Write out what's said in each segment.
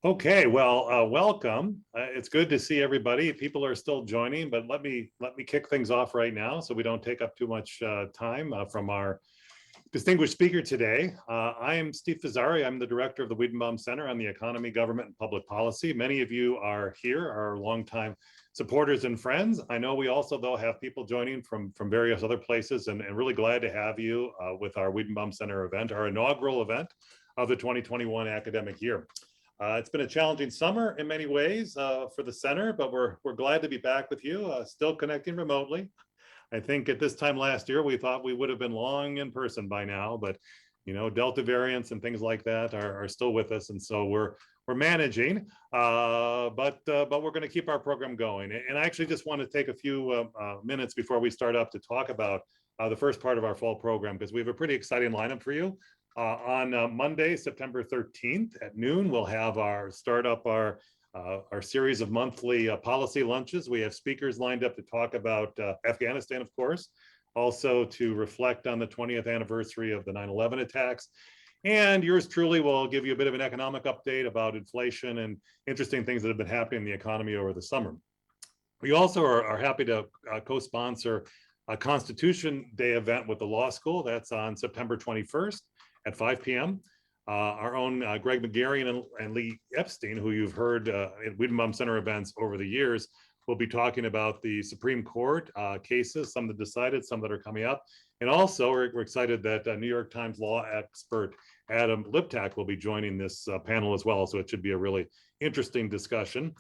Okay, well, welcome. It's good to see everybody. People are still joining, but let me kick things off right now so we don't take up too much time from our distinguished speaker today. I am Steve Fazzari. I'm the director of the Wiedenbaum Center on the Economy, Government, and Public Policy. Many of you are here, are longtime supporters and friends. I know we also, though, have people joining from various other places, and really glad to have you with our Wiedenbaum Center event, our inaugural event of the 2021 academic year. It's been a challenging summer in many ways for the center, but we're glad to be back with you, still connecting remotely. I think at this time last year, we thought we would have been long in person by now, but Delta variants and things like that are still with us, and so we're managing. But we're going to keep our program going. And I actually just want to take a few minutes before we start up to talk about the first part of our fall program, because we have a pretty exciting lineup for you. On Monday, September 13th at noon, we'll have our series of monthly policy lunches. We have speakers lined up to talk about Afghanistan, of course, also to reflect on the 20th anniversary of the 9/11 attacks. And yours truly will give you a bit of an economic update about inflation and interesting things that have been happening in the economy over the summer. We also are happy to co-sponsor a Constitution Day event with the law school. That's on September 21st at 5 p.m. Our own Greg McGarry and Lee Epstein, who you've heard at Wiedenbaum Center events over the years, will be talking about the Supreme Court cases, some that decided, some that are coming up. And also, we're excited that New York Times law expert Adam Liptak will be joining this panel as well. So it should be a really interesting discussion.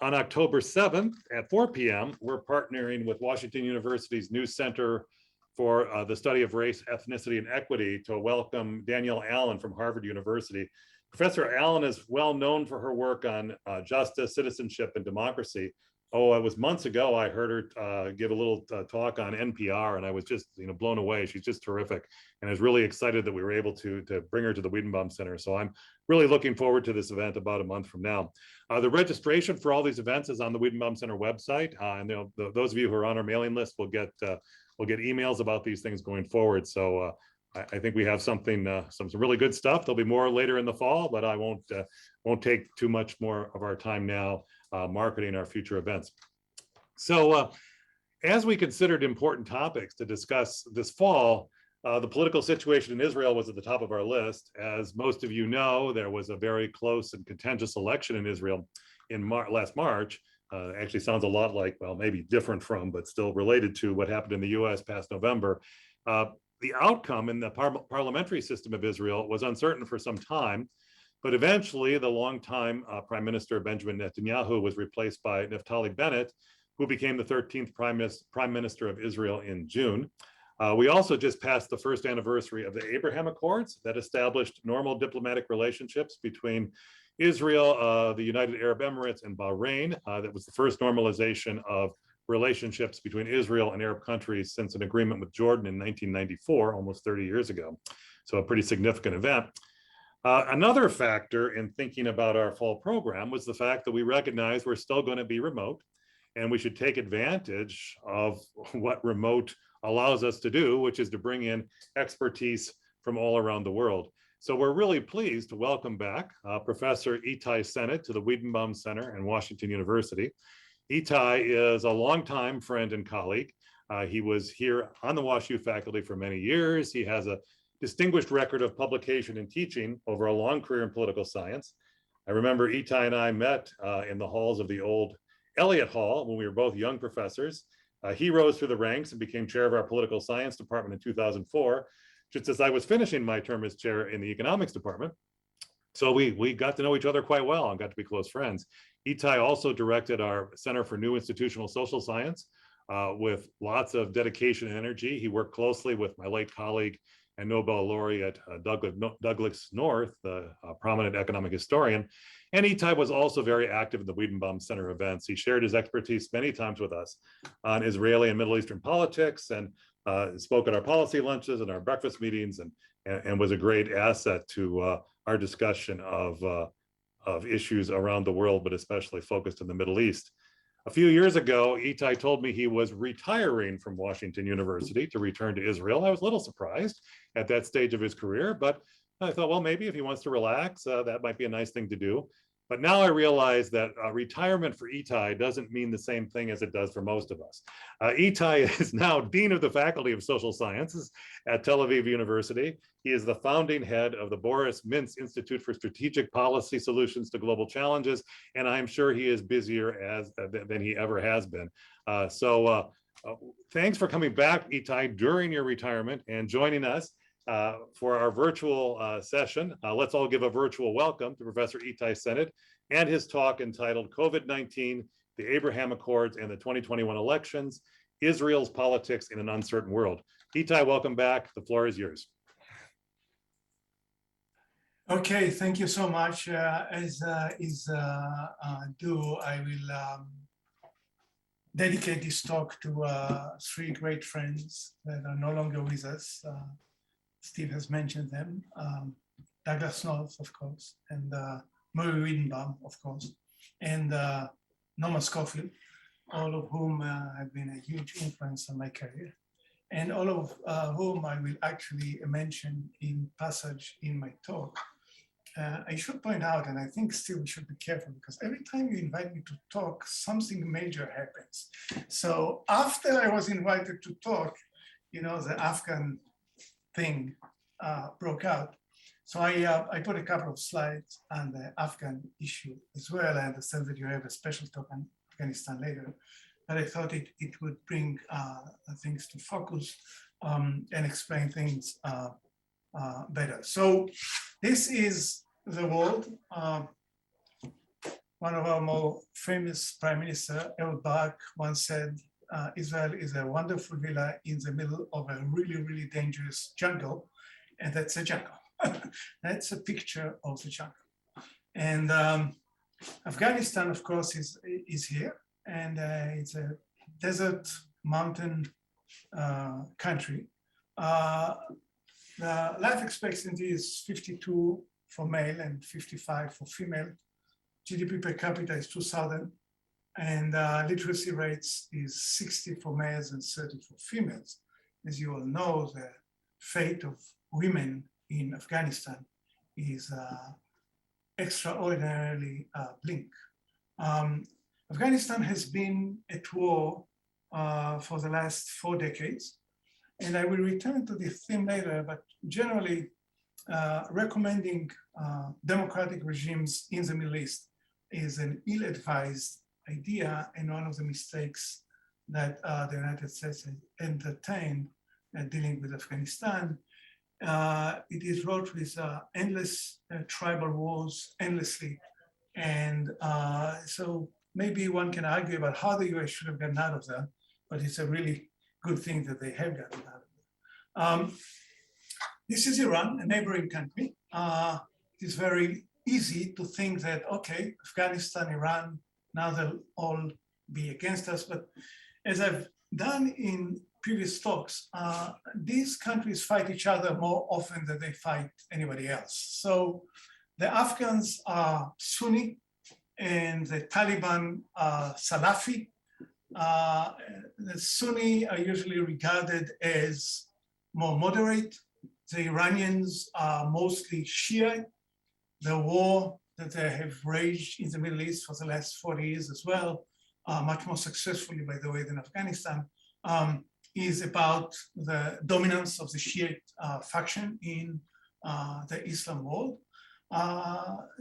On October 7th at 4 p.m., we're partnering with Washington University's new Center for the Study of Race, Ethnicity, and Equity to welcome Danielle Allen from Harvard University. Professor Allen is well known for her work on justice, citizenship, and democracy. Oh, it was months ago I heard her give a little talk on NPR, and I was just blown away. She's just terrific, and I was really excited that we were able to bring her to the Wiedenbaum Center. So I'm really looking forward to this event about a month from now. The registration for all these events is on the Wiedenbaum Center website, and those of you who are on our mailing list will get emails about these things going forward. So I think we have some really good stuff. There'll be more later in the fall, but I won't take too much more of our time now marketing our future events. So as we considered important topics to discuss this fall, the political situation in Israel was at the top of our list. As most of you know, there was a very close and contentious election in Israel in last March. Actually sounds a lot like, well, maybe different from, but still related to what happened in the US past November. The outcome in the parliamentary system of Israel was uncertain for some time, but eventually the longtime Prime Minister Benjamin Netanyahu was replaced by Naftali Bennett, who became the 13th Prime Minister of Israel in June. We also just passed the first anniversary of the Abraham Accords that established normal diplomatic relationships between Israel, the United Arab Emirates, and Bahrain. That was the first normalization of relationships between Israel and Arab countries since an agreement with Jordan in 1994, almost 30 years ago. So a pretty significant event. Another factor in thinking about our fall program was the fact that we recognize we're still going to be remote, and we should take advantage of what remote allows us to do, which is to bring in expertise from all around the world. So we're really pleased to welcome back Professor Itai Sened to the Wiedenbaum Center and Washington University. Itai is a longtime friend and colleague. He was here on the WashU faculty for many years. He has a distinguished record of publication and teaching over a long career in political science. I remember Itai and I met in the halls of the old Elliott Hall when we were both young professors. He rose through the ranks and became chair of our political science department in 2004, just as I was finishing my term as chair in the economics department. So we got to know each other quite well and got to be close friends. Itai also directed our Center for New Institutional Social Science with lots of dedication and energy. He worked closely with my late colleague and Nobel laureate Douglas North, the prominent economic historian. And Itai was also very active in the Wiedenbaum Center events. He shared his expertise many times with us on Israeli and Middle Eastern politics, and spoke at our policy lunches and our breakfast meetings, and was a great asset to our discussion of issues around the world, but especially focused in the Middle East. A few years ago, Itai told me he was retiring from Washington University to return to Israel. I was a little surprised at that stage of his career, but I thought, well, maybe if he wants to relax, that might be a nice thing to do. But now I realize that retirement for Itai doesn't mean the same thing as it does for most of us. Itai is now Dean of the Faculty of Social Sciences at Tel Aviv University. He is the founding head of the Boris Mintz Institute for Strategic Policy Solutions to Global Challenges, and I'm sure he is busier than he ever has been. Thanks for coming back, Itai, during your retirement and joining us for our virtual session. Let's all give a virtual welcome to Professor Itai Sened and his talk entitled COVID-19, the Abraham Accords and the 2021 Elections, Israel's Politics in an Uncertain World. Itai, welcome back. The floor is yours. Okay, thank you so much. As is due, I will dedicate this talk to three great friends that are no longer with us. Steve has mentioned them, Douglas North, of course, and Murray Wiedenbaum, of course, and Norma Scofield, all of whom have been a huge influence on my career, and all of whom I will actually mention in passage in my talk. I should point out, and I think still we should be careful, because every time you invite me to talk, something major happens. So after I was invited to talk, you know, the Afghan thing broke out. So I put a couple of slides on the Afghan issue as well. I understand that you have a special talk on Afghanistan later, but I thought it would bring things to focus and explain things better. So this is the world. One of our more famous prime minister, Ehud Barak, once said, Israel is a wonderful villa in the middle of a really, really dangerous jungle, and that's a jungle. That's a picture of the jungle. And Afghanistan, of course, is here, and it's a desert mountain country. The life expectancy is 52 for male and 55 for female. GDP per capita is 2,000. And literacy rates is 60 for males and 30 for females. As you all know, the fate of women in Afghanistan is extraordinarily bleak. Afghanistan has been at war for the last 4 decades. And I will return to this theme later, but generally recommending democratic regimes in the Middle East is an ill-advised idea, and one of the mistakes that the United States entertained dealing with Afghanistan. It is wrought with endless tribal wars, endlessly. And so maybe one can argue about how the US should have gotten out of that, but it's a really good thing that they have gotten out of it. This is Iran, a neighboring country. It is very easy to think that, okay, Afghanistan, Iran, now they'll all be against us. But as I've done in previous talks, these countries fight each other more often than they fight anybody else. So the Afghans are Sunni and the Taliban are Salafi. The Sunni are usually regarded as more moderate. The Iranians are mostly Shiite. The war that they have raged in the Middle East for the last 40 years as well, much more successfully, by the way, than Afghanistan, is about the dominance of the Shiite faction in the Islam world.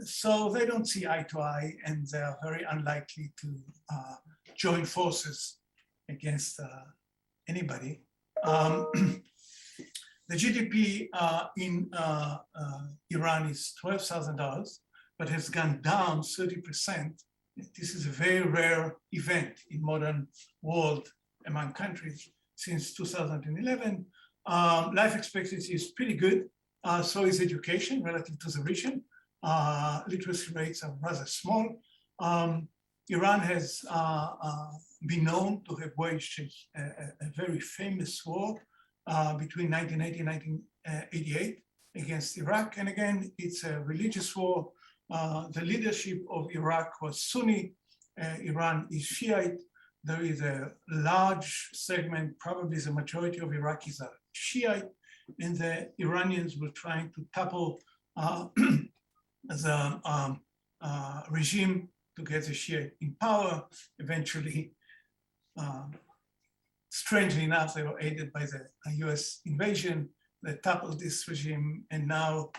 So they don't see eye to eye, and they are very unlikely to join forces against anybody. The GDP in Iran is $12,000, but has gone down 30%. This is a very rare event in modern world among countries since 2011. Life expectancy is pretty good. So is education relative to the region. Literacy rates are rather small. Iran has been known to have waged a very famous war between 1980 and 1988 against Iraq. And again, it's a religious war. The leadership of Iraq was Sunni. Iran is Shiite. There is a large segment, probably the majority of Iraqis are Shiite, and the Iranians were trying to topple the regime to get the Shia in power. Eventually, strangely enough, they were aided by the US invasion that toppled this regime. And now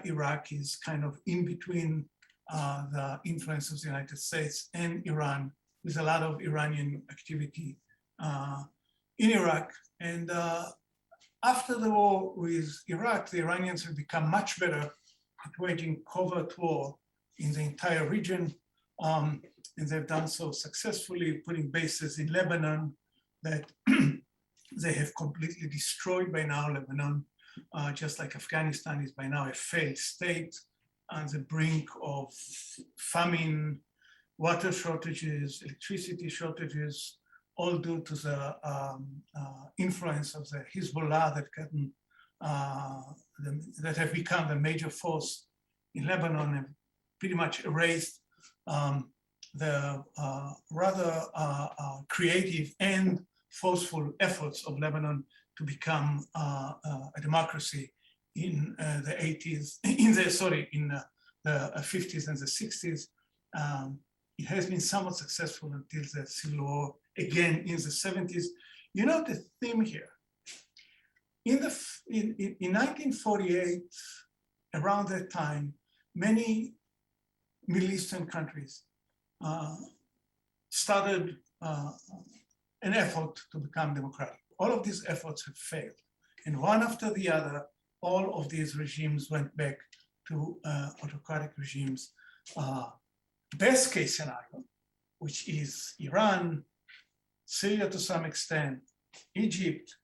Iraq is kind of in between the influence of the United States and Iran, with a lot of Iranian activity in Iraq. And after the war with Iraq, the Iranians have become much better at waging covert war in the entire region. And they've done so successfully, putting bases in Lebanon that they have completely destroyed by now. Lebanon, just like Afghanistan, is by now a failed state on the brink of famine, water shortages, electricity shortages, all due to the influence of the Hezbollah that have become the major force in Lebanon and pretty much erased the rather creative and forceful efforts of Lebanon to become a democracy in the 80s, in the 50s and the 60s. It has been somewhat successful until the civil war again in the 70s. You know the theme here. In 1948, around that time, many Middle Eastern countries started an effort to become democratic. All of these efforts have failed. And one after the other, all of these regimes went back to autocratic regimes. Best case scenario, which is Iran, Syria to some extent, Egypt,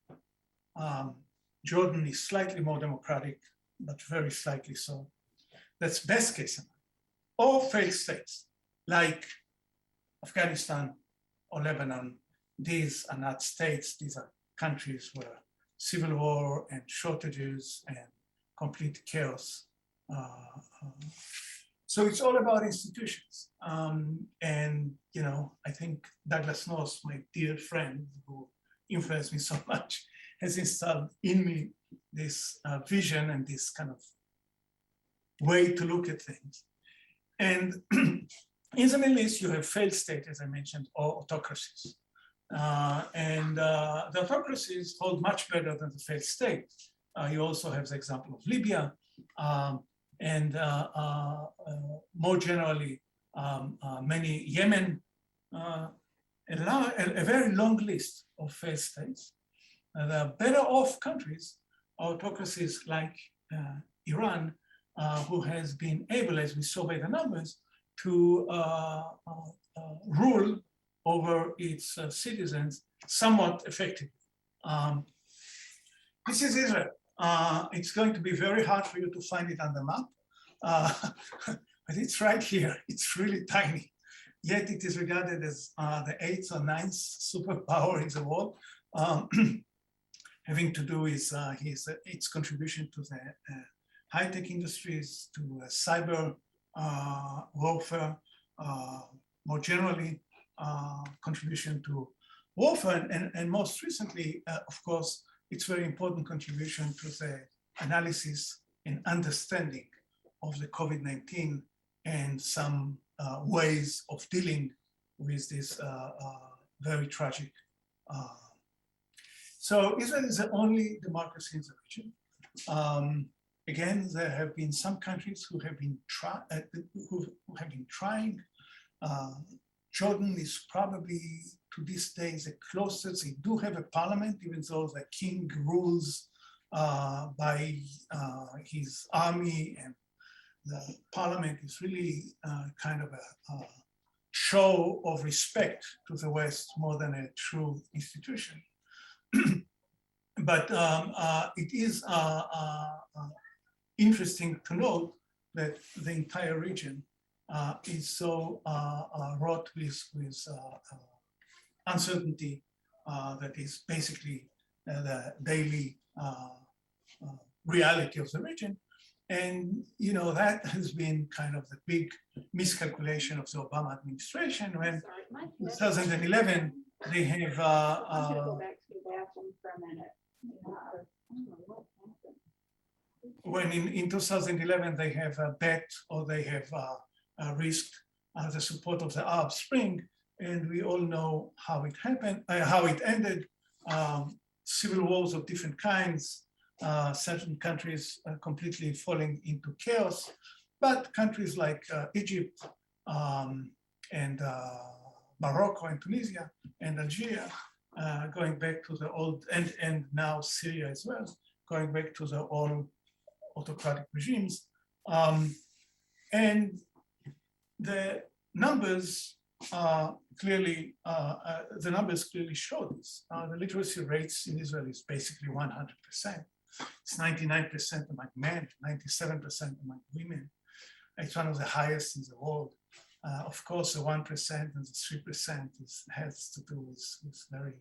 Jordan is slightly more democratic, but very slightly so. That's best case scenario. Or failed states like Afghanistan or Lebanon. These are not states, these are countries where civil war and shortages and complete chaos. So it's all about institutions. And, you know, I think Douglas North, my dear friend who influenced me so much, has installed in me this vision and this kind of way to look at things. And in the Middle East, you have failed states, as I mentioned, or autocracies. And the autocracies hold much better than the failed state. You also have the example of Libya, and more generally, many Yemen, a very long list of failed states. The better off countries are autocracies like Iran, who has been able, as we saw by the numbers, to rule over its citizens somewhat effectively. This is Israel. It's going to be very hard for you to find it on the map, but it's right here. It's really tiny, yet it is regarded as the 8th or 9th superpower in the world, having to do with its contribution to the high-tech industries, to cyber warfare, more generally, contribution to warfare, and most recently, of course, its very important contribution to the analysis and understanding of the COVID-19 and some ways of dealing with this very tragic. So Israel is the only democracy in the region. Again, there have been some countries who have been trying. Jordan is probably, to this day, the closest. They do have a parliament, even though the king rules by his army, and the parliament is really kind of a show of respect to the West more than a true institution. But it is interesting to note that the entire region is so wrought with uncertainty that is basically the daily reality of the region. And you know, that has been kind of the big miscalculation of the Obama administration when in 2011 they have when in 2011 they have a bet, or they have risked the support of the Arab Spring, and we all know how it happened, how it ended. Civil wars of different kinds, certain countries completely falling into chaos, but countries like Egypt and Morocco and Tunisia and Algeria, going back to the old, and now Syria as well, going back to the old autocratic regimes. And the numbers clearly show this. The literacy rates in Israel is basically 100%. It's 99% among men, 97% among women. It's one of the highest in the world. Of course, the 1% and the 3% has to do with very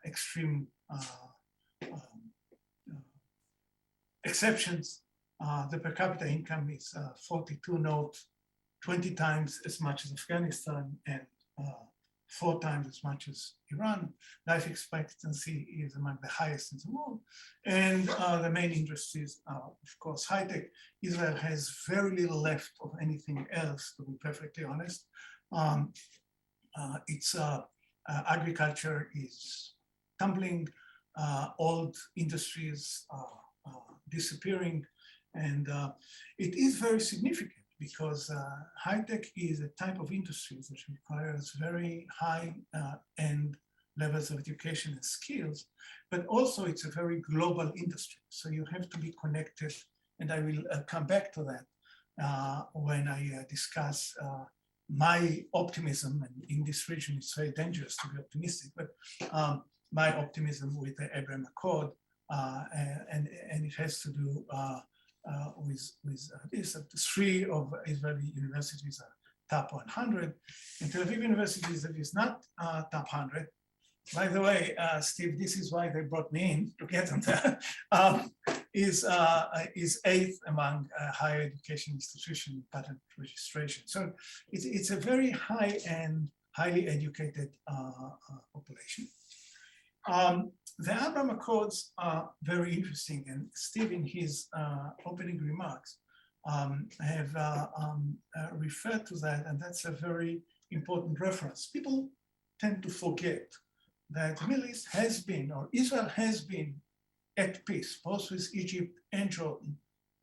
extreme exceptions. The per capita income is 42 note, 20 times as much as Afghanistan and 4 times as much as Iran. Life expectancy is among the highest in the world. And the main industries are, of course, high-tech. Israel has very little left of anything else, to be perfectly honest. Its agriculture is tumbling, old industries are disappearing, and it is very significant because high-tech is a type of industry that requires very high-end levels of education and skills, but also it's a very global industry. So you have to be connected, and I will come back to that when I discuss my optimism. And in this region, it's very dangerous to be optimistic, but my optimism with the Abraham Accord, and it has to do with this. 3 of Israeli universities are top 100, and Tel Aviv University that is not top 100. By the way, Steve, this is why they brought me in to get on that. Is 8th among higher education institution patent registration. So it's a very high-end, highly educated population. The Abraham Accords are very interesting, and Steve, in his opening remarks, have referred to that, and that's a very important reference. People tend to forget that the Middle East has been, or Israel has been, at peace, both with Egypt and Jordan,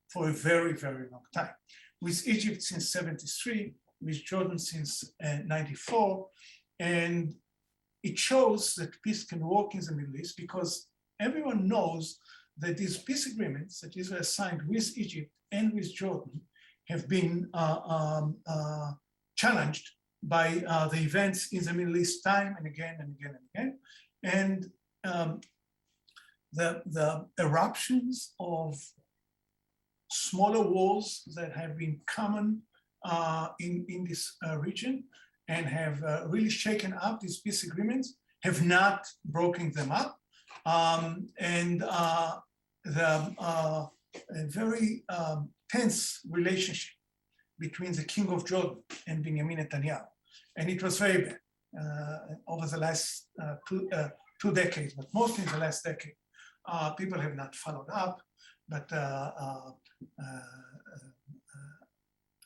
for a very, very long time. With Egypt since 73, with Jordan since 94, and it shows that peace can work in the Middle East because everyone knows that these peace agreements that Israel signed with Egypt and with Jordan have been challenged by the events in the Middle East time and again and again and again. And the eruptions of smaller wars that have been common in this region and have really shaken up these peace agreements, have not broken them up. And the very tense relationship between the King of Jordan and Benjamin Netanyahu. And it was very bad over the last 2 decades, but mostly in the last decade. People have not followed up, but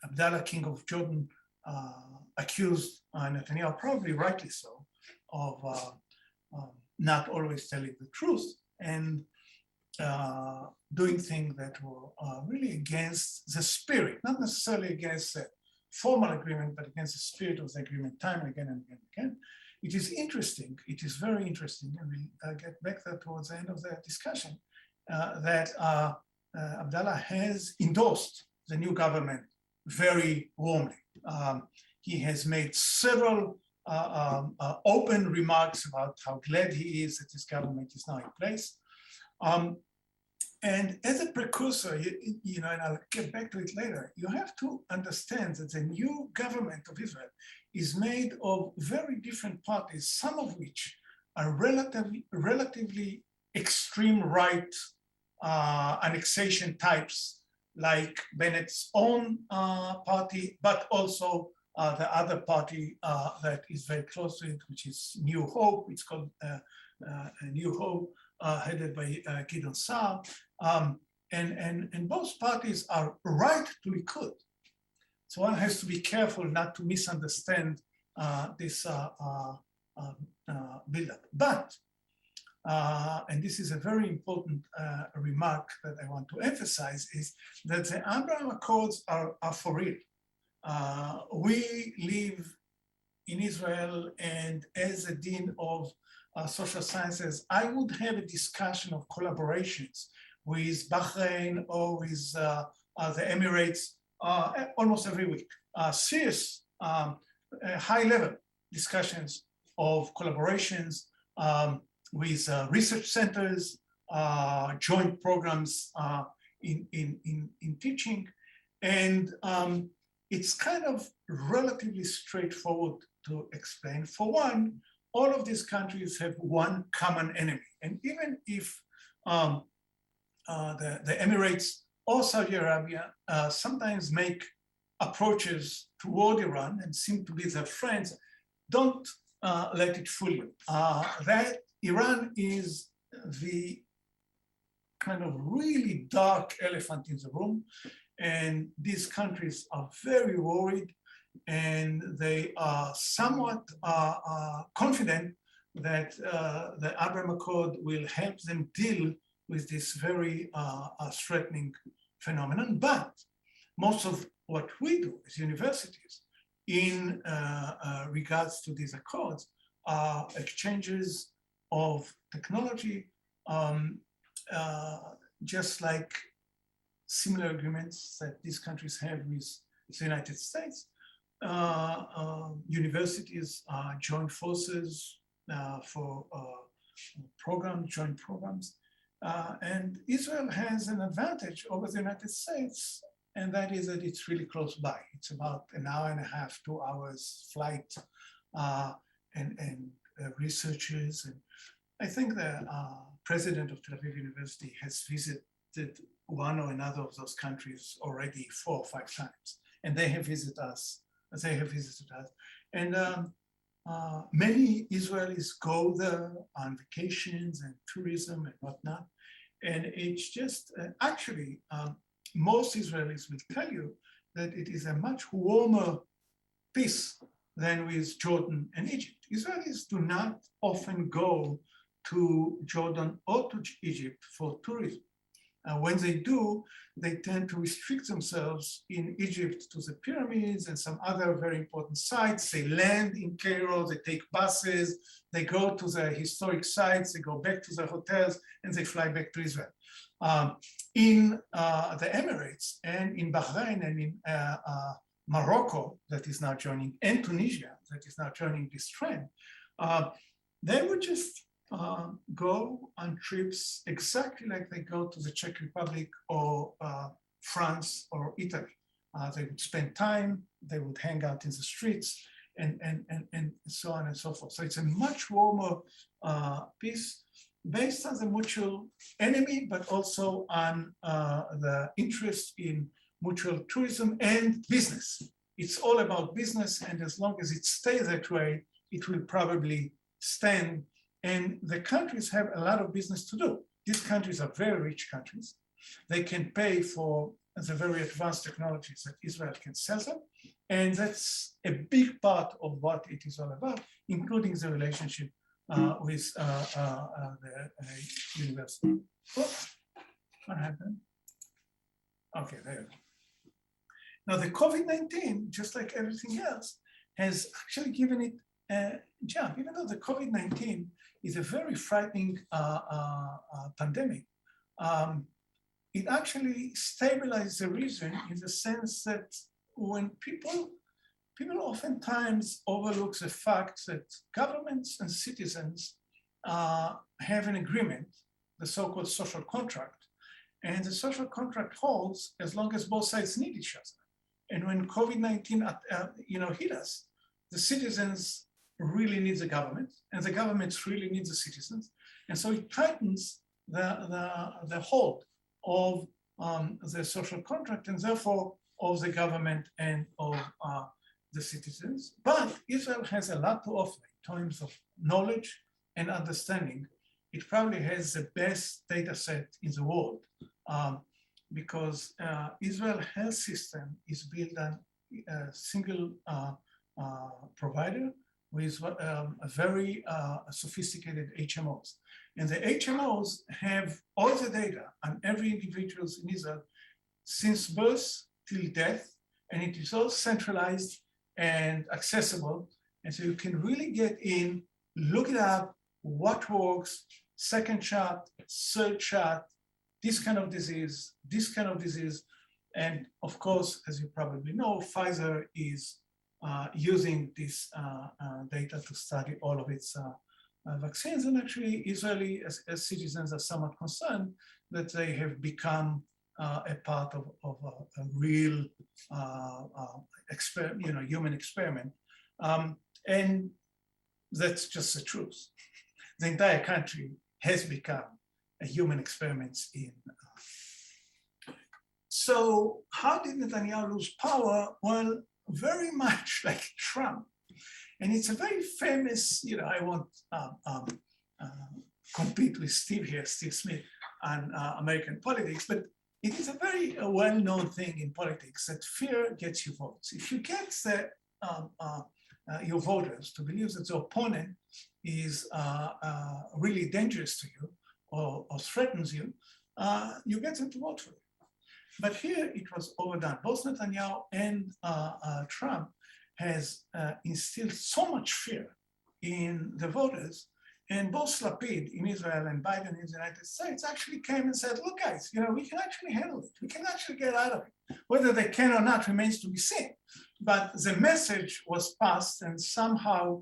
Abdallah, King of Jordan, accused Netanyahu, probably rightly so, of not always telling the truth and doing things that were really against the spirit, not necessarily against the formal agreement, but against the spirit of the agreement time and again and again and again. It is interesting, it is very interesting, and we'll get back there towards the end of the discussion, that Abdallah has endorsed the new government very warmly. He has made several open remarks about how glad he is that this government is now in place. And as a precursor, and I'll get back to it later, you have to understand that the new government of Israel is made of very different parties, some of which are relatively extreme right annexation types, like Bennett's own party, but also the other party that is very close to it, which is New Hope. It's called New Hope, headed by Gideon Saar. And both parties are right to Likud, So one has to be careful not to misunderstand this buildup. But, and this is a very important remark that I want to emphasize, is that the Abraham Accords are for real. We live in Israel, and as a dean of social sciences, I would have a discussion of collaborations with Bahrain or with the Emirates almost every week. Serious, high-level discussions of collaborations with research centers, joint programs in teaching, and it's kind of relatively straightforward to explain. For one, all of these countries have one common enemy. And even if the Emirates or Saudi Arabia sometimes make approaches toward Iran and seem to be their friends, don't let it fool you. That Iran is the kind of really dark elephant in the room. And these countries are very worried, and they are somewhat confident that the Abraham Accord will help them deal with this very threatening phenomenon. But most of what we do as universities in regards to these accords are exchanges of technology, just like similar agreements that these countries have with the United States. Universities join forces for joint programs. And Israel has an advantage over the United States, and that is that it's really close by. It's about an hour and a half, 2 hours flight, and researchers. And I think the president of Tel Aviv University has visited one or another of those countries already 4 or 5 times, and they have visited us. And many Israelis go there on vacations and tourism and whatnot. And it's just, actually, most Israelis will tell you that it is a much warmer peace than with Jordan and Egypt. Israelis do not often go to Jordan or to Egypt for tourism. When they do, they tend to restrict themselves in Egypt to the pyramids and some other very important sites. They land in Cairo, they take buses, they go to the historic sites, they go back to their hotels, and they fly back to Israel. In the Emirates and in Bahrain and in Morocco, that is now joining, and Tunisia, that is now joining this trend, they would just go on trips exactly like they go to the Czech Republic or France or Italy. They would spend time, they would hang out in the streets, and so on and so forth. So it's a much warmer peace based on the mutual enemy, but also on the interest in mutual tourism and business. It's all about business, and as long as it stays that way, it will probably stand. And the countries have a lot of business to do. These countries are very rich countries. They can pay for the very advanced technologies that Israel can sell them. And that's a big part of what it is all about, including the relationship with the university. Oops, what happened? Okay, there. Now the COVID-19, just like everything else, has actually given it a jump. Even though the COVID-19 is a very frightening pandemic, it actually stabilized the region in the sense that when people oftentimes overlook the fact that governments and citizens have an agreement, the so-called social contract, and the social contract holds as long as both sides need each other. And when COVID-19 hit us, the citizens really need the government, and the governments really need the citizens. And so it tightens the hold of the social contract, and therefore of the government and of the citizens. But Israel has a lot to offer in terms of knowledge and understanding. It probably has the best data set in the world, because Israel's health system is built on single provider with a very sophisticated HMOs. And the HMOs have all the data on every individual in Israel since birth till death, and it is all centralized and accessible. And so you can really get in, look it up, what works, second shot, third shot, this kind of disease, this kind of disease. And of course, as you probably know, Pfizer is using this data to study all of its vaccines. And actually, Israeli as citizens are somewhat concerned that they have become a part of a real human experiment. And that's just the truth. The entire country has become a human experiment in. So how did Netanyahu lose power? Well, very much like Trump. And it's a very famous, I won't compete with Steve Smith on American politics, but it is a very well-known thing in politics that fear gets you votes. If you get your voters to believe that the opponent is really dangerous to you or threatens you, you get them to vote for you. But here it was overdone. Both Netanyahu and Trump has instilled so much fear in the voters, and both Lapid in Israel and Biden in the United States actually came and said, look guys, we can actually handle it. We can actually get out of it. Whether they can or not remains to be seen. But the message was passed and somehow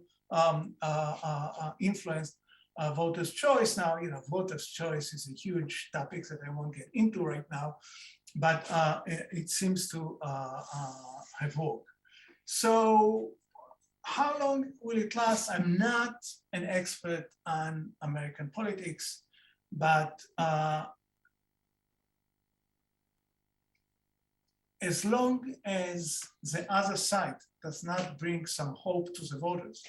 influenced voters' choice. Now, voters' choice is a huge topic that I won't get into right now, but it seems to have worked. So how long will it last? I'm not an expert on American politics, but as long as the other side does not bring some hope to the voters,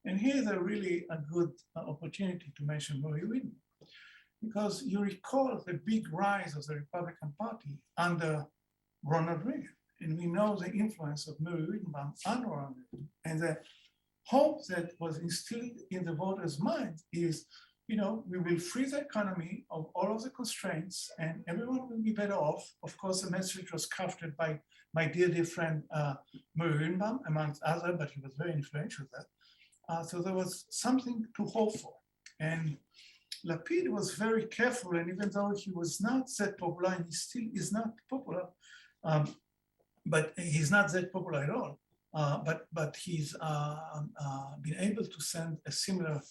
and here's a really a good opportunity to mention Murray Whitman, because you recall the big rise of the Republican Party under Ronald Reagan. And we know the influence of Murray Whitman on Ronald Reagan. And the hope that was instilled in the voters' mind is, we will free the economy of all of the constraints and everyone will be better off. Of course, the message was crafted by my dear friend, Murray Whitman, amongst others, but he was very influential there. So there was something to hope for. And Lapid was very careful, and even though he was not that popular, and he still is not popular, but he's not that popular at all. But he's been able to send a similar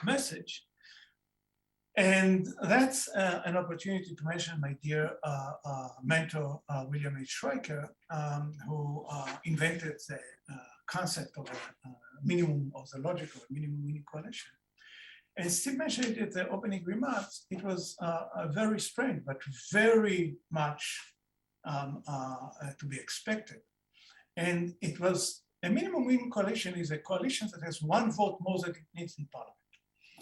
message. And that's an opportunity to mention my dear mentor, William H. Schweiker, who invented the concept of a minimum of the logical minimum winning coalition. And Steve mentioned it at the opening remarks. It was very strange, but very much to be expected. And it was a minimum winning coalition is a coalition that has one vote more than it needs in parliament.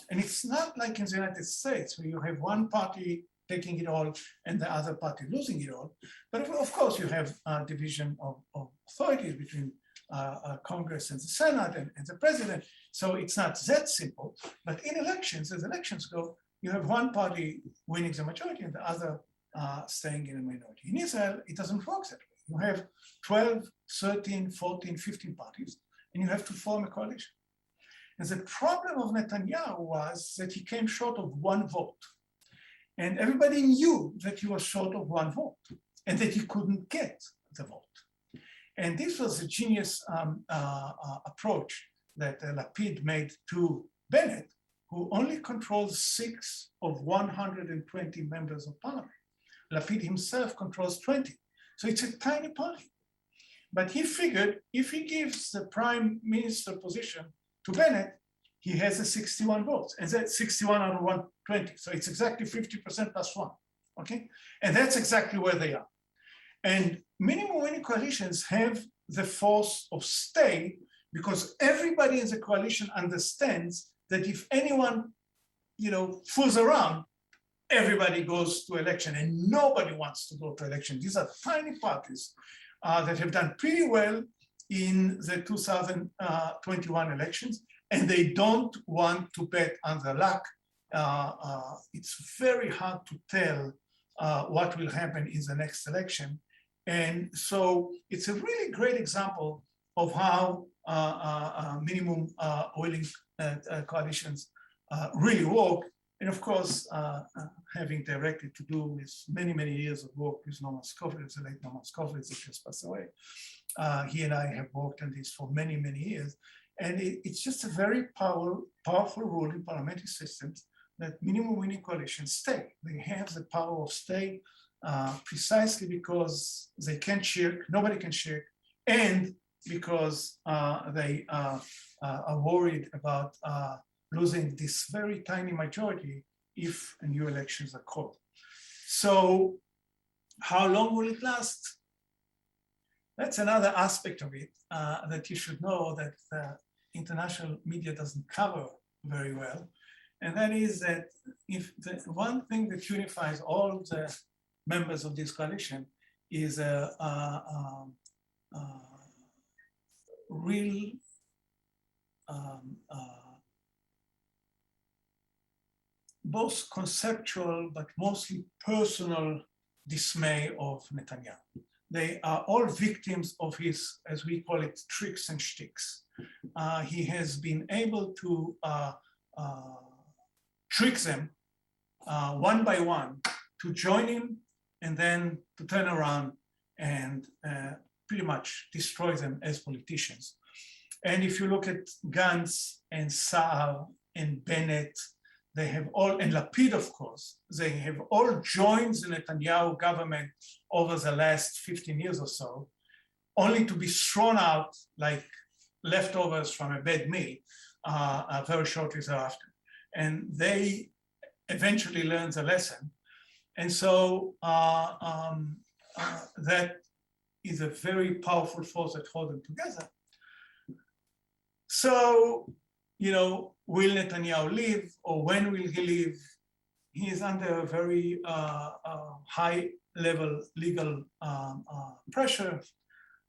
And it's not like in the United States where you have one party taking it all and the other party losing it all. But of course you have a division of authorities between Congress and the Senate and the president. So it's not that simple, but in elections, as elections go, you have one party winning the majority and the other staying in a minority. In Israel, it doesn't work that way. You have 12, 13, 14, 15 parties, and you have to form a coalition. And the problem of Netanyahu was that he came short of one vote. And everybody knew that he was short of one vote and that he couldn't get the vote. And this was a genius approach that Lapid made to Bennett, who only controls 6 of 120 members of parliament. Lapid himself controls 20. So it's a tiny party. But he figured if he gives the prime minister position to Bennett, he has a 61 votes, and that's 61 out of 120. So it's exactly 50% plus 1, okay? And that's exactly where they are. And minimum winning coalitions have the force of stay because everybody in the coalition understands that if anyone, fools around, everybody goes to election and nobody wants to go to election. These are tiny parties that have done pretty well in the 2021 elections, and they don't want to bet on the luck. It's very hard to tell what will happen in the next election. And so it's a really great example of how minimum oiling coalitions really work. And of course, having directly to do with many, many years of work with Norman Scofield, the late Norman Scofield, that just passed away. He and I have worked on this for many, many years. And it's just a very powerful rule in parliamentary systems that minimum winning coalitions stay. They have the power of stay precisely because they can't shirk, nobody can shirk, and because they are worried about losing this very tiny majority if new elections are called. So how long will it last? That's another aspect of it that you should know that the international media doesn't cover very well. And that is that if the one thing that unifies all the members of this coalition is a real both conceptual but mostly personal dismay of Netanyahu. They are all victims of his, as we call it, tricks and shticks. He has been able to trick them one by one to join him and then to turn around and pretty much destroy them as politicians. And if you look at Gantz and Saar and Bennett, they have all, and Lapid, of course, they have all joined the Netanyahu government over the last 15 years or so, only to be thrown out like leftovers from a bad meal very shortly thereafter. And they eventually learned the lesson. And so that is a very powerful force that holds them together. So, you know, will Netanyahu leave or when will he leave? He is under a very high level legal pressure,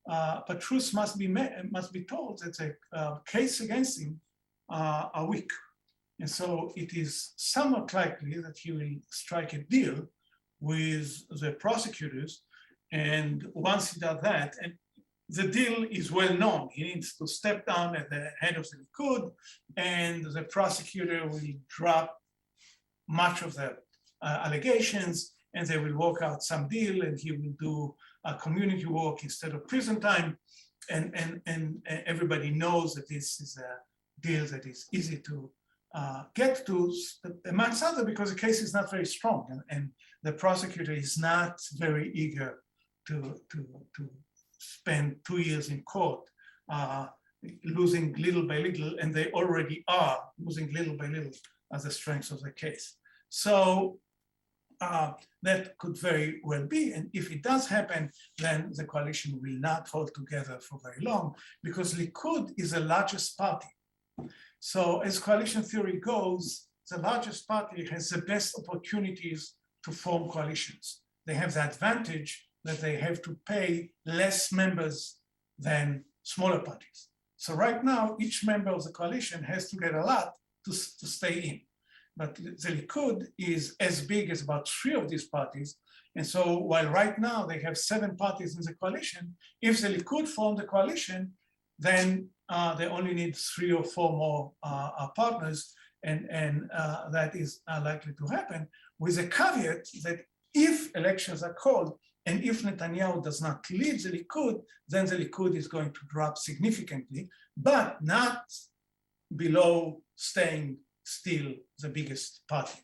but truth must be told that the case against him are weak. And so it is somewhat likely that he will strike a deal with the prosecutors. And once he does that, and the deal is well known, he needs to step down at the head of the Likud, and the prosecutor will drop much of the allegations, and they will work out some deal, and he will do community work instead of prison time. And everybody knows that this is a deal that is easy to get to, amongst other, because the case is not very strong, and the prosecutor is not very eager to spend 2 years in court, losing little by little, and they already are losing little by little as the strength of the case. So that could very well be, and if it does happen, then the coalition will not hold together for very long, because Likud is the largest party. So as coalition theory goes, the largest party has the best opportunities to form coalitions. They have the advantage that they have to pay less members than smaller parties. So right now, each member of the coalition has to get a lot to stay in. But the Likud is as big as about 3 of these parties. And so while right now they have 7 parties in the coalition, if the Likud form the coalition, then they only need 3 or 4 more partners. And that is likely to happen, with a caveat that if elections are called, and if Netanyahu does not lead the Likud, then the Likud is going to drop significantly, but not below staying still the biggest party.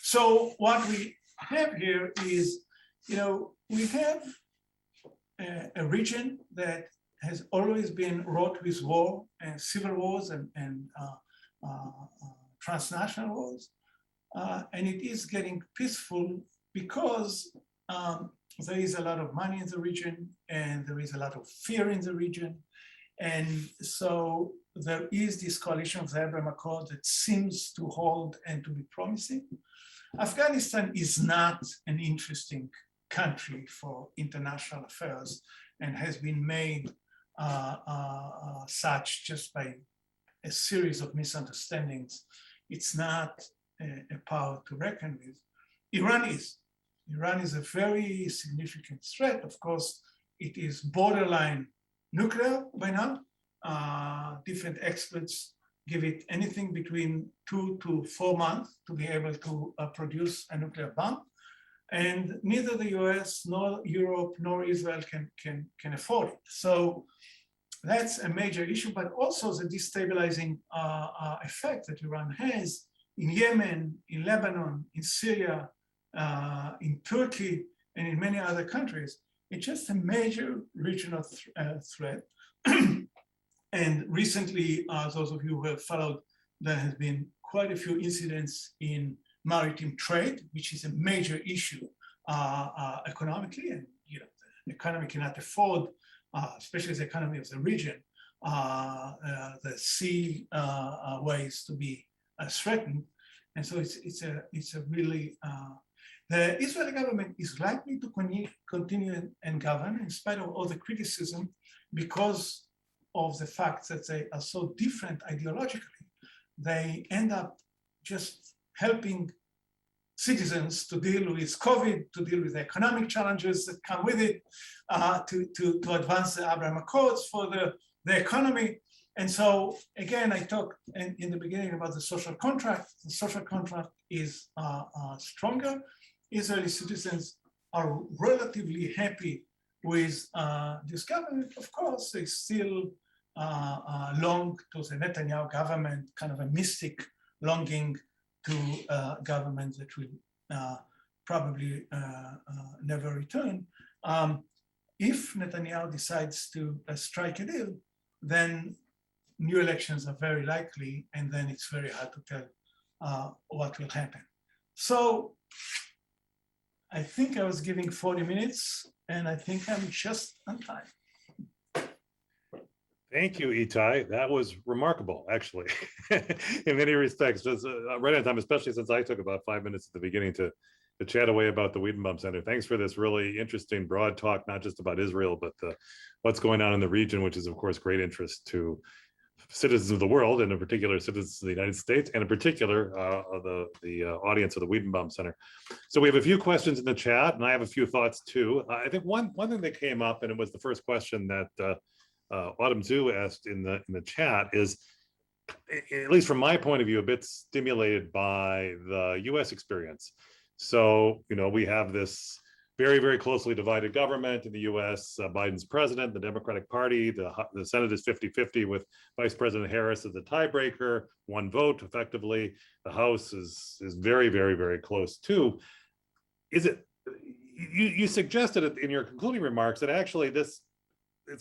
So what we have here is, you know, we have a region that has always been wrought with war and civil wars and transnational wars, and it is getting peaceful because there is a lot of money in the region, and there is a lot of fear in the region. And so there is this coalition of the Abraham Accord that seems to hold and to be promising. Afghanistan is not an interesting country for international affairs. and has been made such just by a series of misunderstandings. It's not a power to reckon with. Iran is. Iran is a very significant threat. Of course, it is borderline nuclear by now. Different experts give it anything between 2 to 4 months to be able to produce a nuclear bomb. And neither the US nor Europe nor Israel can afford it. So that's a major issue, but also the destabilizing effect that Iran has in Yemen, in Lebanon, in Syria, in Turkey, and in many other countries. It's just a major regional threat. And recently, those of you who have followed, there has been quite a few incidents in maritime trade, which is a major issue economically, and the economy cannot afford, especially the economy of the region, the sea ways to be threatened. And so it's a really, the Israeli government is likely to continue and govern in spite of all the criticism because of the fact that they are so different ideologically. They end up just helping citizens to deal with COVID, to deal with the economic challenges that come with it, to advance the Abraham Accords for the economy. And so, again, I talked in the beginning about the social contract. The social contract is stronger. Israeli citizens are relatively happy with this government. Of course, they still long to the Netanyahu government, kind of a mystic longing to government that will probably never return. If Netanyahu decides to strike a deal, then new elections are very likely, and then it's very hard to tell what will happen. So I think I was giving 40 minutes, and I think I'm just on time. Thank you, Itai. That was remarkable, actually, in many respects. Just right on time, especially since I took about 5 minutes at the beginning to chat away about the Wiedenbaum Center. Thanks for this really interesting, broad talk, not just about Israel, but what's going on in the region, which is, of course, great interest to citizens of the world, and in particular, citizens of the United States, and in particular, the audience of the Wiedenbaum Center. So we have a few questions in the chat, and I have a few thoughts too. I think one thing that came up, and it was the first question that Autumn Zhu asked in the chat, is, at least from my point of view, a bit stimulated by the US experience. So, we have this very, very closely divided government in the US. Biden's president, the Democratic Party, the Senate is 50-50 with Vice President Harris as the tiebreaker, one vote effectively. The House is very, very, very close too. Is it, you suggested in your concluding remarks that actually it's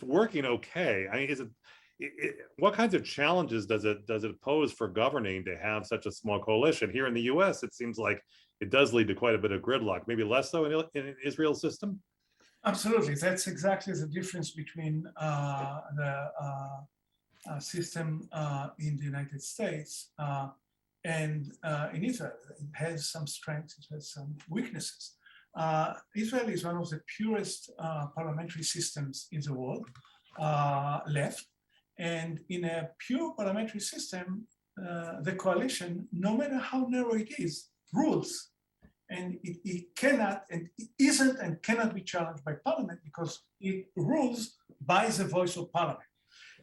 working okay. I mean, what kinds of challenges does it pose for governing to have such a small coalition? Here in the US, it seems like it does lead to quite a bit of gridlock, maybe less so in Israel's system? Absolutely. That's exactly the difference between the system in the United States and in Israel. It has some strengths, it has some weaknesses. Israel is one of the purest parliamentary systems in the world left. And in a pure parliamentary system, the coalition, no matter how narrow it is, rules. And it cannot, and it isn't and cannot be challenged by parliament because it rules by the voice of parliament.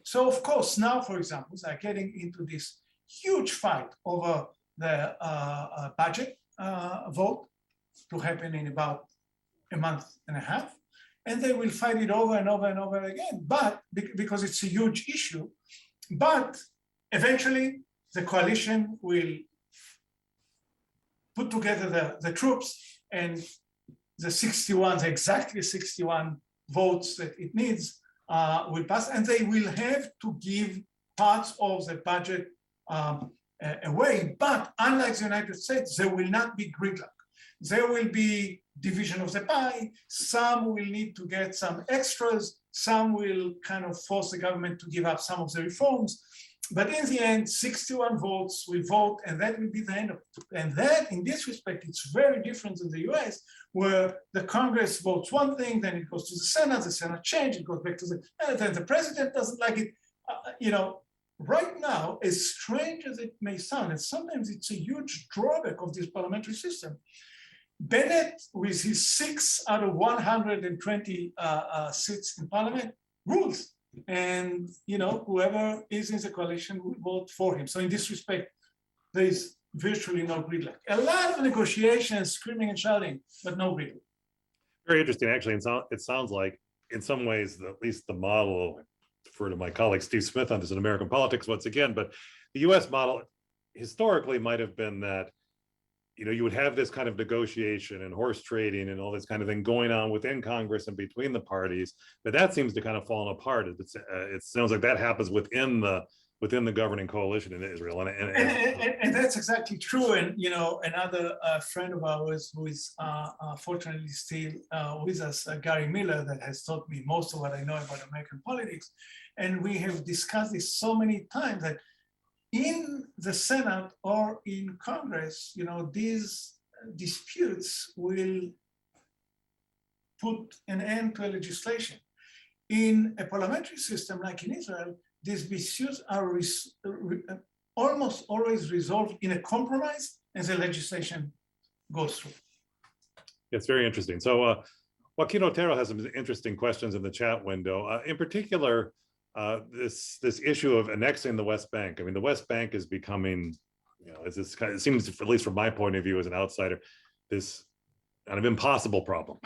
So of course, now, for example, they're getting into this huge fight over the budget vote to happen in about a month and a half. And they will fight it over and over and over again, but because it's a huge issue. But eventually the coalition will put together the troops, and the exactly 61 votes that it needs will pass, and they will have to give parts of the budget away. But unlike the United States, there will not be gridlock. There will be division of the pie. Some will need to get some extras. Some will kind of force the government to give up some of the reforms. But in the end, 61 votes will vote, and that will be the end of it. And that, in this respect, it's very different in the US, where the Congress votes one thing, then it goes to the Senate changes, it goes back to and then the president doesn't like it. Right now, as strange as it may sound, and sometimes it's a huge drawback of this parliamentary system, Bennett, with his 6 out of 120 seats in parliament, rules. And whoever is in the coalition will vote for him. So in this respect, there is virtually no gridlock. A lot of negotiations, screaming and shouting, but no gridlock. Very interesting, actually. It sounds like, in some ways, at least the model, I refer to my colleague Steve Smith on this in American politics once again, but the US model historically might have been that you would have this kind of negotiation and horse trading and all this kind of thing going on within Congress and between the parties, but that seems to kind of fallen apart. It sounds like that happens within the governing coalition in Israel, and that's exactly true. And another friend of ours who is fortunately still with us, Gary Miller, that has taught me most of what I know about American politics, and we have discussed this so many times that in the Senate or in Congress, these disputes will put an end to a legislation. In a parliamentary system like in Israel, these disputes are almost always resolved in a compromise and the legislation goes through. It's very interesting. So Joaquin Otero has some interesting questions in the chat window. In particular, this issue of annexing the West Bank. I mean, the West Bank is becoming, it seems, at least from my point of view as an outsider, this kind of impossible problem.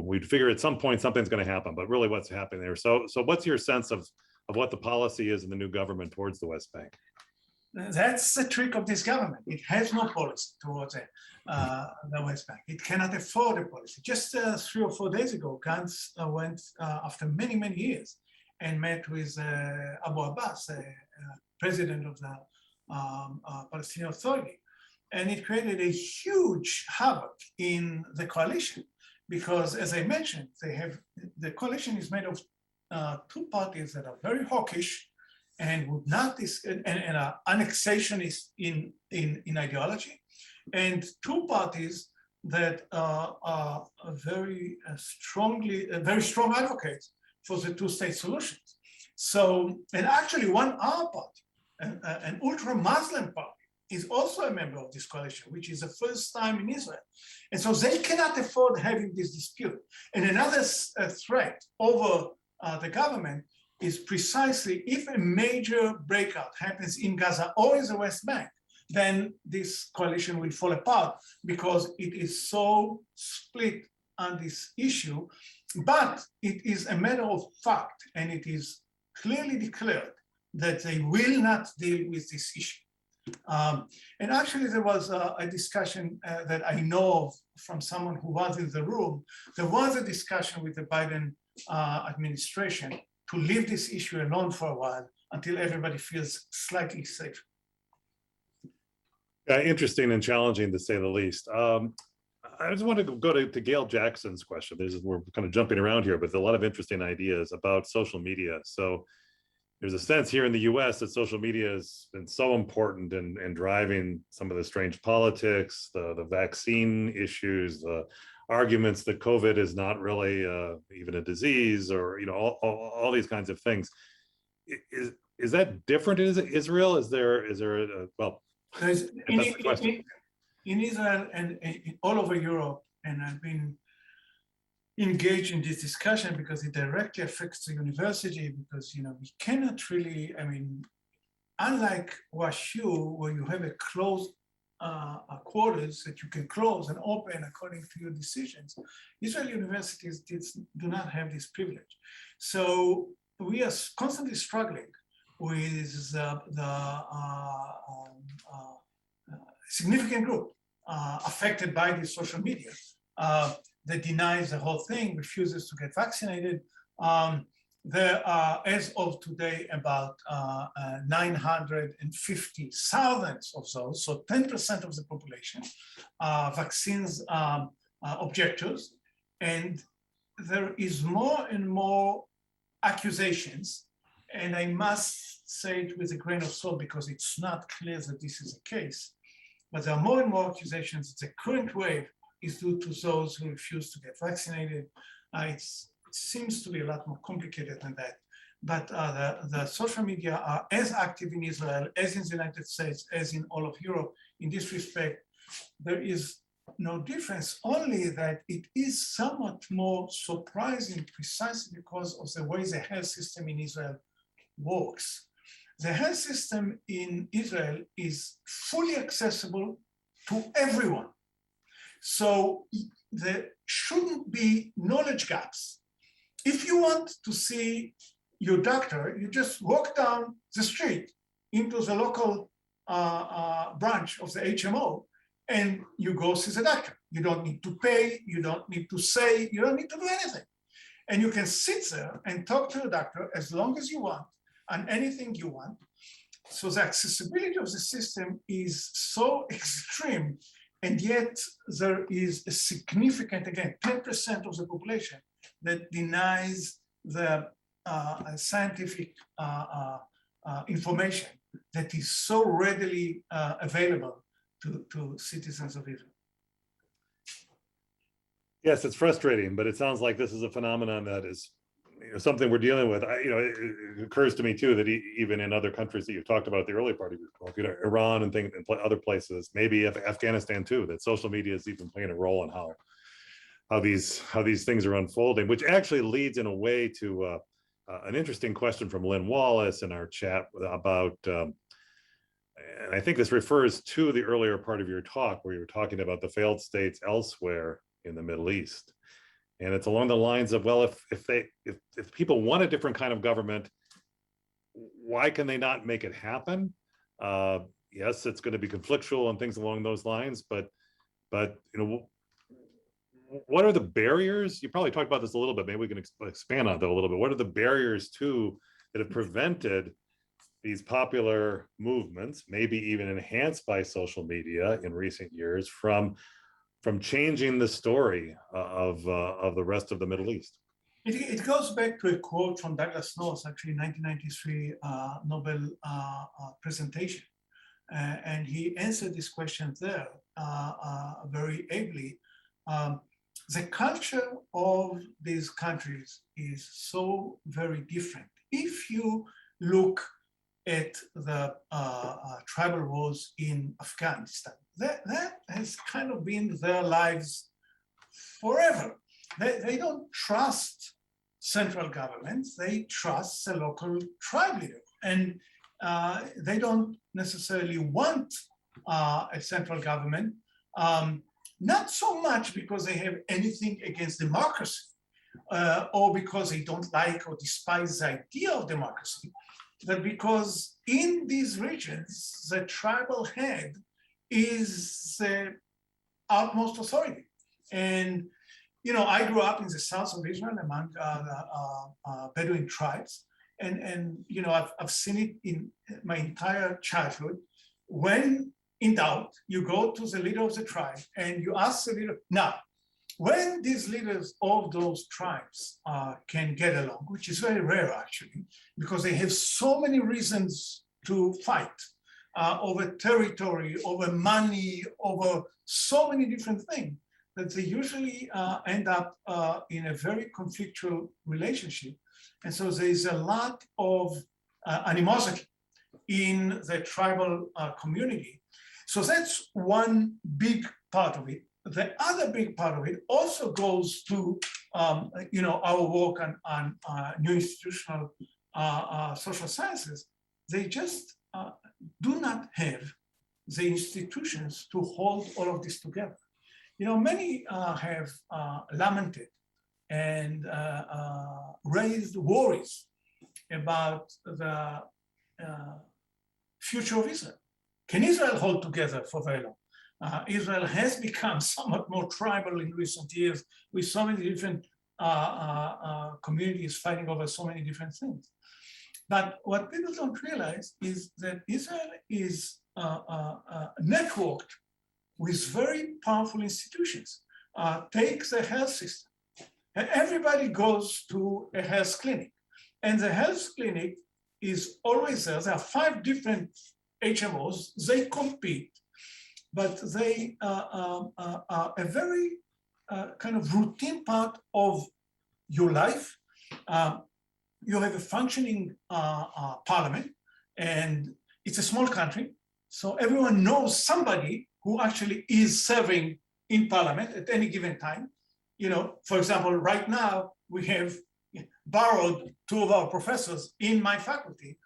We'd figure at some point something's going to happen, but really what's happening there? So what's your sense of what the policy is in the new government towards the West Bank? That's the trick of this government. It has no policy towards the West Bank. It cannot afford a policy. Just 3 or 4 days ago, Gantz went after many, many years and met with Abu Abbas, president of the Palestinian Authority. And it created a huge havoc in the coalition because, as I mentioned, the coalition is made of 2 parties that are very hawkish and would not and are annexationist in ideology, and 2 parties that are very strong advocates for the 2-state solutions. So, and actually one other party, an ultra-Muslim party, is also a member of this coalition, which is the first time in Israel. And so they cannot afford having this dispute. And another threat over the government is precisely if a major breakout happens in Gaza or in the West Bank, then this coalition will fall apart because it is so split on this issue. But it is a matter of fact, and it is clearly declared that they will not deal with this issue. And actually, there was a discussion that I know of from someone who was in the room. There was a discussion with the Biden administration to leave this issue alone for a while until everybody feels slightly safe. Interesting and challenging, to say the least. I just want to go to Gail Jackson's question. We're kind of jumping around here, but there's a lot of interesting ideas about social media. So there's a sense here in the US that social media has been so important in driving some of the strange politics, the vaccine issues, the arguments that COVID is not really even a disease, or all these kinds of things. Is that different in Israel? Is there in Israel and all over Europe, and I've been engaged in this discussion because it directly affects the university, because we cannot really, unlike WashU, where you have a closed quarters that you can close and open according to your decisions, Israeli universities do not have this privilege. So we are constantly struggling with the significant group affected by this social media that denies the whole thing, refuses to get vaccinated. There are, as of today, about 950,000 of those, so 10% of the population, vaccines objectors. And there is more and more accusations and I must say it with a grain of salt because it's not clear that this is the case, but there are more and more accusations that the current wave is due to those who refuse to get vaccinated. It seems to be a lot more complicated than that. But the social media are as active in Israel, as in the United States, as in all of Europe. In this respect, there is no difference, only that it is somewhat more surprising precisely because of the way the health system in Israel works. The health system in Israel is fully accessible to everyone. So there shouldn't be knowledge gaps. If you want to see your doctor, you just walk down the street into the local branch of the HMO and you go see the doctor. You don't need to pay, you don't need to say, you don't need to do anything. And you can sit there and talk to the doctor as long as you want on anything you want. So the accessibility of the system is so extreme, and yet there is a significant, again, 10% of the population that denies the scientific information that is so readily available to citizens of Israel. Yes, it's frustrating, but it sounds like this is a phenomenon that is something we're dealing with. It occurs to me too that even in other countries that you've talked about at the early part of your talk, Iran and things, and other places, maybe Afghanistan too, that social media is even playing a role in how these things are unfolding, which actually leads in a way to an interesting question from Lynn Wallace in our chat about, and I think this refers to the earlier part of your talk where you were talking about the failed states elsewhere in the Middle East. And it's along the lines of, well, if people want a different kind of government, why can they not make it happen? Yes, it's going to be conflictual and things along those lines, but what are the barriers? You probably talked about this a little bit. Maybe we can expand on that a little bit. What are the barriers too that have prevented these popular movements, maybe even enhanced by social media in recent years, from changing the story of the rest of the Middle East? It goes back to a quote from Douglas North, actually 1993 Nobel presentation. And he answered this question there very ably. The culture of these countries is so very different. If you look at the tribal wars in Afghanistan, that has kind of been their lives forever. They don't trust central governments, they trust the local tribe leader. And they don't necessarily want a central government, not so much because they have anything against democracy or because they don't like or despise the idea of democracy, but because in these regions, the tribal head is the utmost authority. And, I grew up in the south of Israel among Bedouin tribes. And I've seen it in my entire childhood. When in doubt, you go to the leader of the tribe and you ask the leader. Now, when these leaders of those tribes can get along, which is very rare actually, because they have so many reasons to fight over territory, over money, over so many different things, that they usually end up in a very conflictual relationship. And so there's a lot of animosity in the tribal community. So that's one big part of it. The other big part of it also goes to our work on new institutional social sciences. They just do not have the institutions to hold all of this together. Many have lamented and raised worries about the future of Israel. Can Israel hold together for very long? Israel has become somewhat more tribal in recent years with so many different communities fighting over so many different things. But what people don't realize is that Israel is networked with very powerful institutions. Take the health system. Everybody goes to a health clinic, and the health clinic is always there. There are 5 different HMOs. They compete, but they are a very kind of routine part of your life. You have a functioning parliament, and it's a small country, so everyone knows somebody who actually is serving in parliament at any given time. You know, for example, right now we have borrowed 2 of our professors in my faculty,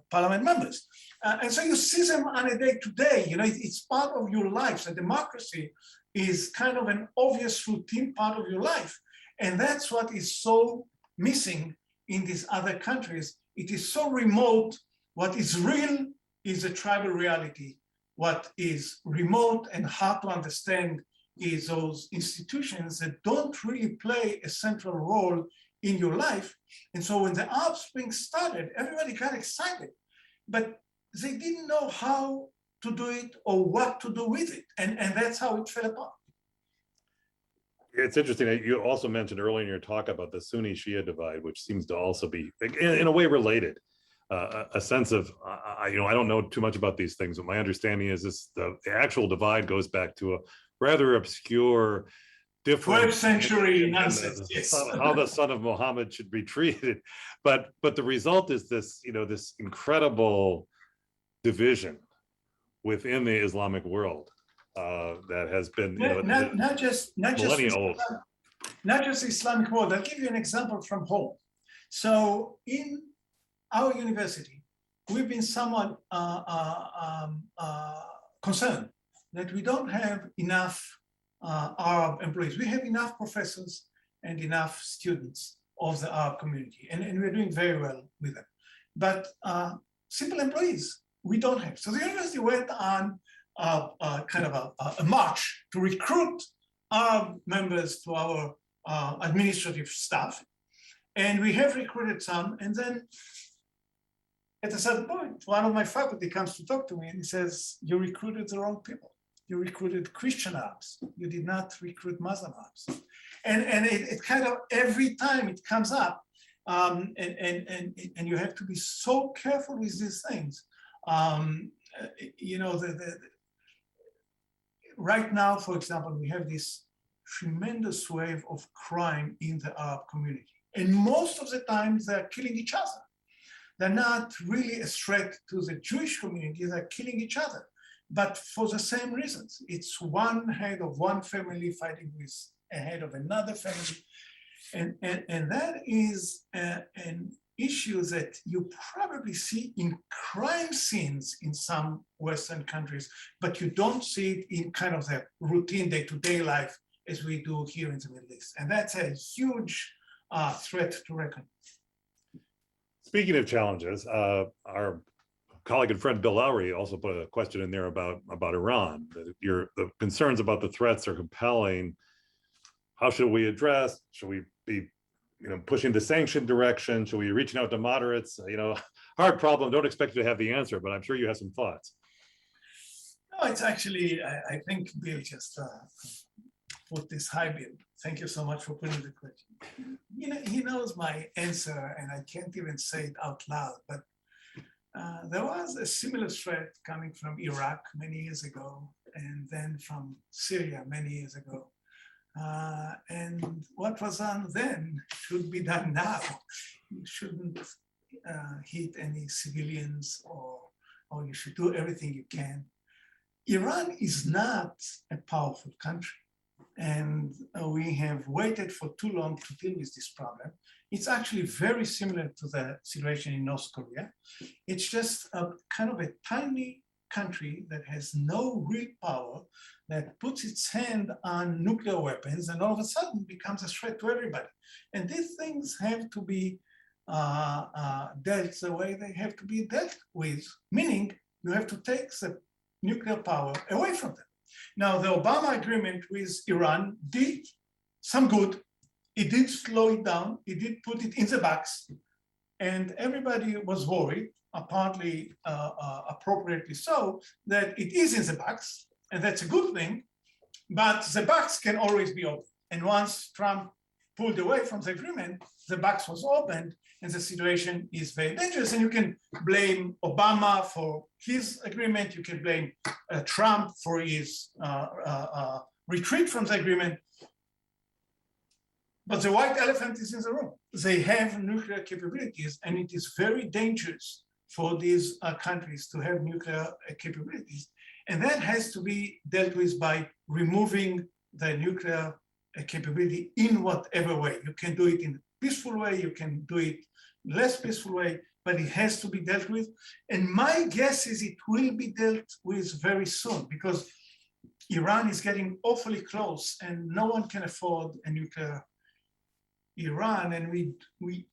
parliament members. And so you see them on a day-to-day, you know, it's part of your life. So democracy is kind of an obvious routine part of your life. And that's what is so missing in these other countries. It is so remote. What is real is a tribal reality. What is remote and hard to understand is those institutions that don't really play a central role in your life. And so when the Arab Spring started, everybody got excited, but they didn't know how to do it or what to do with it. And that's how it fell apart. It's interesting that you also mentioned earlier in your talk about the Sunni Shia divide, which seems to also be in a way related. A sense of, I don't know too much about these things, but my understanding is the actual divide goes back to a rather obscure, different 12th century nonsense. Yes. How the son of Muhammad should be treated, but the result is this, this incredible division within the Islamic world that has been, not just Islamic world. I'll give you an example from home. So in our university, we've been somewhat concerned that we don't have enough Arab employees. We have enough professors and enough students of the Arab community, and we're doing very well with them. But simple employees, we don't have. So the university went on kind of a march to recruit Arab members to our administrative staff. And we have recruited some, and then at a certain point, one of my faculty comes to talk to me and he says, "You recruited the wrong people. You recruited Christian Arabs. You did not recruit Muslim Arabs." And it kind of, every time it comes up, and you have to be so careful with these things. Right now, for example, we have this tremendous wave of crime in the Arab community. And most of the time they're killing each other. They're not really a threat to the Jewish community, they're killing each other, but for the same reasons. It's one head of one family fighting with a head of another family. And that is an issue that you probably see in crime scenes in some Western countries, but you don't see it in kind of the routine day-to-day life as we do here in the Middle East. And that's a huge threat to reckon. Speaking of challenges, our colleague and friend Bill Lowry also put a question in there about Iran. The concerns about the threats are compelling. How should we address? Should we be, pushing the sanction direction? Should we be reaching out to moderates? Hard problem. Don't expect you to have the answer, but I'm sure you have some thoughts. No, it's actually, I think Bill just put this. Hi, Bill. Thank you so much for putting the question. He knows my answer, and I can't even say it out loud, but there was a similar threat coming from Iraq many years ago, and then from Syria many years ago. And what was done then should be done now. You shouldn't hit any civilians, or you should do everything you can. Iran is not a powerful country. And we have waited for too long to deal with this problem. It's actually very similar to the situation in North Korea. It's just a kind of a tiny country that has no real power, that puts its hand on nuclear weapons and all of a sudden becomes a threat to everybody. And these things have to be dealt the way they have to be dealt with, meaning you have to take the nuclear power away from them. Now, the Obama agreement with Iran did some good. It did slow it down. It did put it in the box. And everybody was worried, partly appropriately so, that it is in the box. And that's a good thing. But the box can always be open. And once Trump pulled away from the agreement, the box was opened, and the situation is very dangerous. And you can blame Obama for his agreement. You can blame Trump for his retreat from the agreement. But the white elephant is in the room. They have nuclear capabilities, and it is very dangerous for these countries to have nuclear capabilities. And that has to be dealt with by removing the nuclear capability in whatever way. You can do it in a peaceful way, you can do it less peaceful way, but it has to be dealt with. And my guess is it will be dealt with very soon, because Iran is getting awfully close and no one can afford a nuclear Iran. And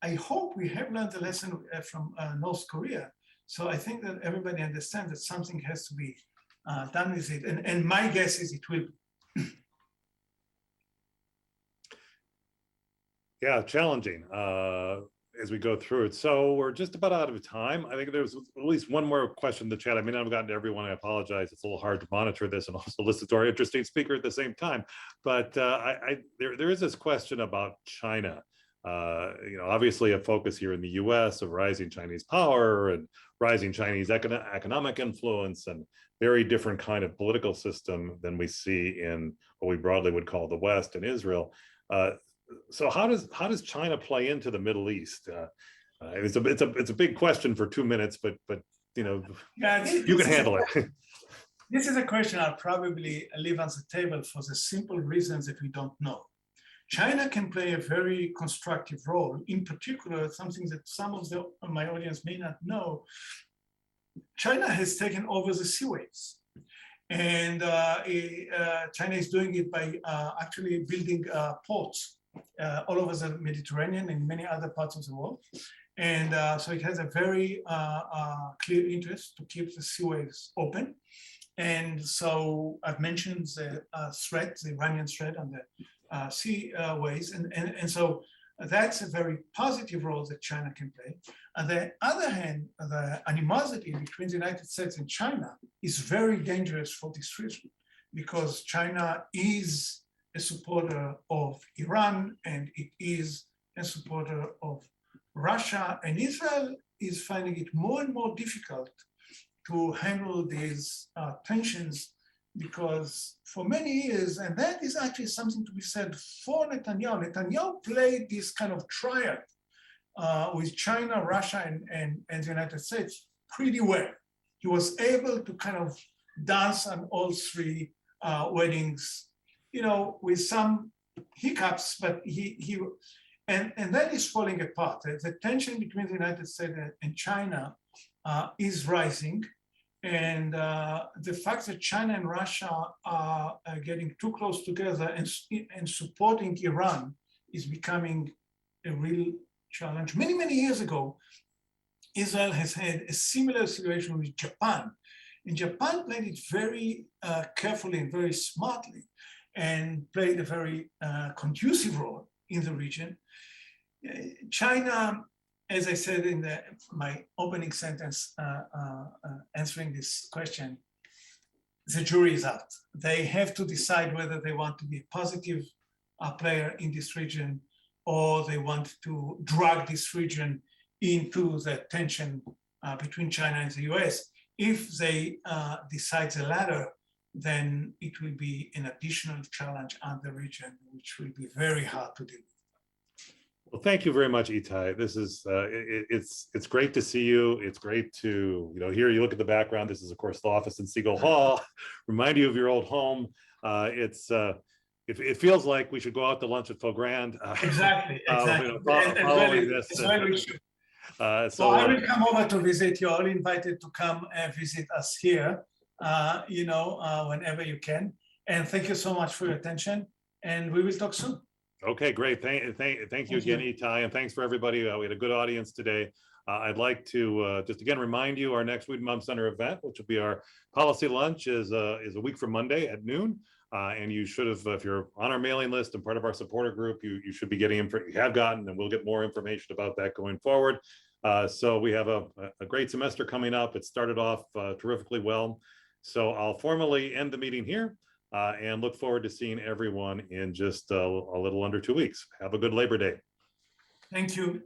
I hope we have learned the lesson from North Korea. So I think that everybody understands that something has to be done with it. And my guess is it will be. Yeah, challenging as we go through it. So we're just about out of time. I think there's at least one more question in the chat. I mean, I've gotten to everyone. I apologize. It's a little hard to monitor this and also listen to our interesting speaker at the same time. But there is this question about China. Obviously a focus here in the U.S. of rising Chinese power and rising Chinese economic influence and very different kind of political system than we see in what we broadly would call the West and Israel. So how does China play into the Middle East? It's a big question for 2 minutes, but yeah, you can handle it. This is a question I'll probably leave on the table for the simple reasons that we don't know. China can play a very constructive role. In particular, something that some of my audience may not know, China has taken over the seaways. And China is doing it by actually building ports all over the Mediterranean and many other parts of the world. And so it has a very clear interest to keep the seaways open. And so I've mentioned the threat, the Iranian threat on the seaways. And so that's a very positive role that China can play. On the other hand, the animosity between the United States and China is very dangerous for this region, because China is a supporter of Iran and it is a supporter of Russia, and Israel is finding it more and more difficult to handle these tensions, because for many years, and that is actually something to be said for Netanyahu. Netanyahu played this kind of triad with China, Russia, and the United States pretty well. He was able to kind of dance on all three weddings, with some hiccups, but and that is falling apart. The tension between the United States and China is rising. And the fact that China and Russia are getting too close together and supporting Iran is becoming a real challenge. Many, many years ago, Israel has had a similar situation with Japan. And Japan played it very carefully and very smartly and played a very conducive role in the region. China, as I said in my opening sentence answering this question, the jury is out. They have to decide whether they want to be a positive player in this region, or they want to drag this region into the tension between China and the US. If they decide the latter, then it will be an additional challenge on the region, which will be very hard to deal with. Well, thank you very much, Itai. This is it's great to see you. It's great to hear you look at the background. This is, of course, the office in Siegel Hall. Remind you of your old home. It feels like we should go out to lunch at Faux Grand. Exactly. Following this. So I will come over to visit. You're all invited to come and visit us here, whenever you can. And thank you so much for your attention. And we will talk soon. Okay, great. Thank you again, Itai, and thanks for everybody. We had a good audience today. I'd like to just again remind you our next Wiedenbaum Center event, which will be our policy lunch, is a week from Monday at noon. And you should have, if you're on our mailing list and part of our supporter group, you should be getting you have gotten, and we'll get more information about that going forward. So we have a great semester coming up. It started off terrifically well. So I'll formally end the meeting here. and look forward to seeing everyone in just a little under 2 weeks. Have a good Labor Day. Thank you.